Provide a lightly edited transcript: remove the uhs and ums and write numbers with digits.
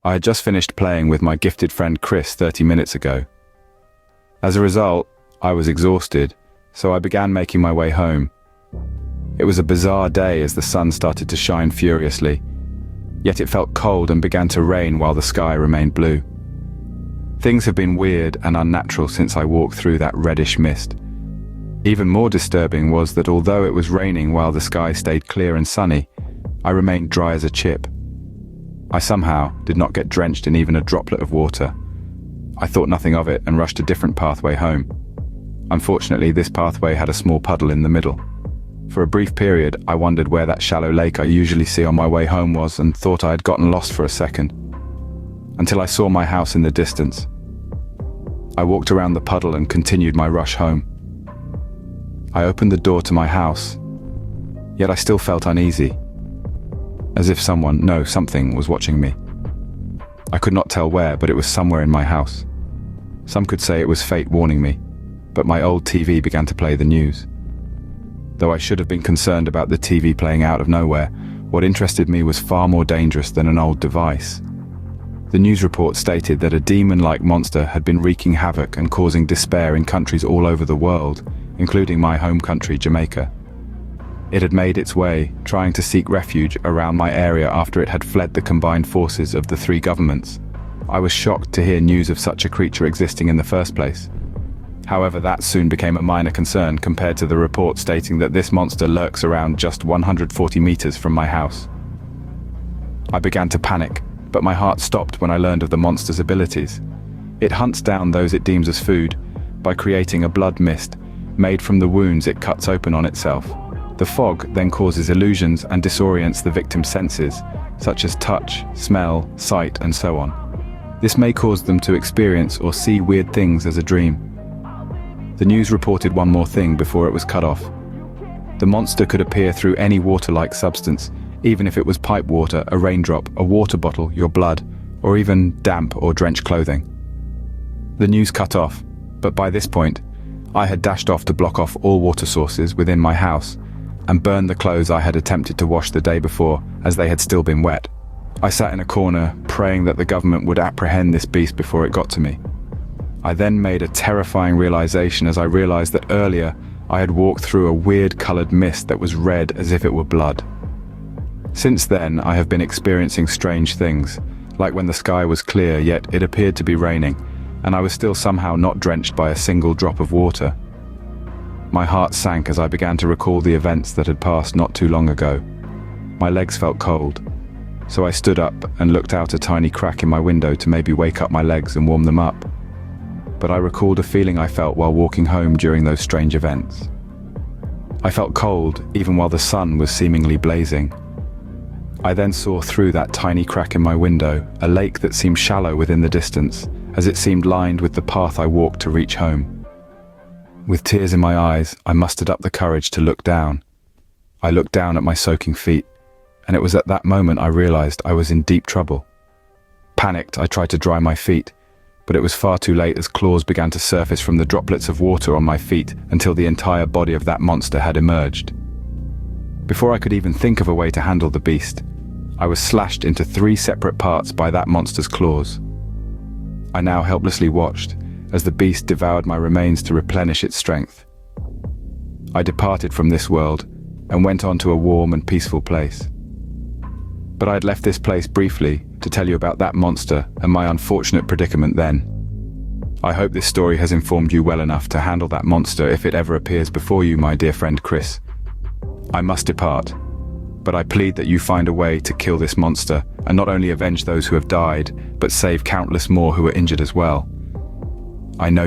I had just finished playing with my gifted friend Chris 30 minutes ago. As a result, I was exhausted, so I began making my way home. It was a bizarre day as the sun started to shine furiously, yet it felt cold and began to rain while the sky remained blue. Things have been weird and unnatural since I walked through that reddish mist. Even more disturbing was that although it was raining while the sky stayed clear and sunny, I remained dry as a chip. I somehow did not get drenched in even a droplet of water. I thought nothing of it and rushed a different pathway home. Unfortunately, this pathway had a small puddle in the middle. For a brief period, I wondered where that shallow lake I usually see on my way home was and thought I had gotten lost for a second, until I saw my house in the distance. I walked around the puddle and continued my rush home. I opened the door to my house, yet I still felt uneasy, as if something was watching me. I could not tell where, but it was somewhere in my house. Some could say it was fate warning me, but my old TV began to play the news. Though I should have been concerned about the TV playing out of nowhere, what interested me was far more dangerous than an old device. The news report stated that a demon-like monster had been wreaking havoc and causing despair in countries all over the world, including my home country, Jamaica. It had made its way, trying to seek refuge around my area after it had fled the combined forces of the three governments. I was shocked to hear news of such a creature existing in the first place. However, that soon became a minor concern compared to the report stating that this monster lurks around just 140 meters from my house. I began to panic, but my heart stopped when I learned of the monster's abilities. It hunts down those it deems as food by creating a blood mist made from the wounds it cuts open on itself. The fog then causes illusions and disorients the victim's senses, such as touch, smell, sight, and so on. This may cause them to experience or see weird things as a dream. The news reported one more thing before it was cut off. The monster could appear through any water-like substance, even if it was pipe water, a raindrop, a water bottle, your blood, or even damp or drenched clothing. The news cut off, but by this point, I had dashed off to block off all water sources within my house and burned the clothes I had attempted to wash the day before, as they had still been wet. I sat in a corner, praying that the government would apprehend this beast before it got to me. I then made a terrifying realization as I realized that earlier I had walked through a weird colored mist that was red as if it were blood. Since then, I have been experiencing strange things, like when the sky was clear yet it appeared to be raining, and I was still somehow not drenched by a single drop of water. My heart sank as I began to recall the events that had passed not too long ago. My legs felt cold, so I stood up and looked out a tiny crack in my window to maybe wake up my legs and warm them up. But I recalled a feeling I felt while walking home during those strange events. I felt cold even while the sun was seemingly blazing. I then saw through that tiny crack in my window a lake that seemed shallow within the distance, as it seemed lined with the path I walked to reach home. With tears in my eyes, I mustered up the courage to look down. I looked down at my soaking feet, and it was at that moment I realized I was in deep trouble. Panicked, I tried to dry my feet, but it was far too late as claws began to surface from the droplets of water on my feet until the entire body of that monster had emerged. Before I could even think of a way to handle the beast, I was slashed into 3 separate parts by that monster's claws. I now helplessly watched as the beast devoured my remains to replenish its strength. I departed from this world and went on to a warm and peaceful place. But I had left this place briefly to tell you about that monster and my unfortunate predicament then. I hope this story has informed you well enough to handle that monster if it ever appears before you, my dear friend Chris. I must depart, but I plead that you find a way to kill this monster and not only avenge those who have died, but save countless more who are injured as well. I know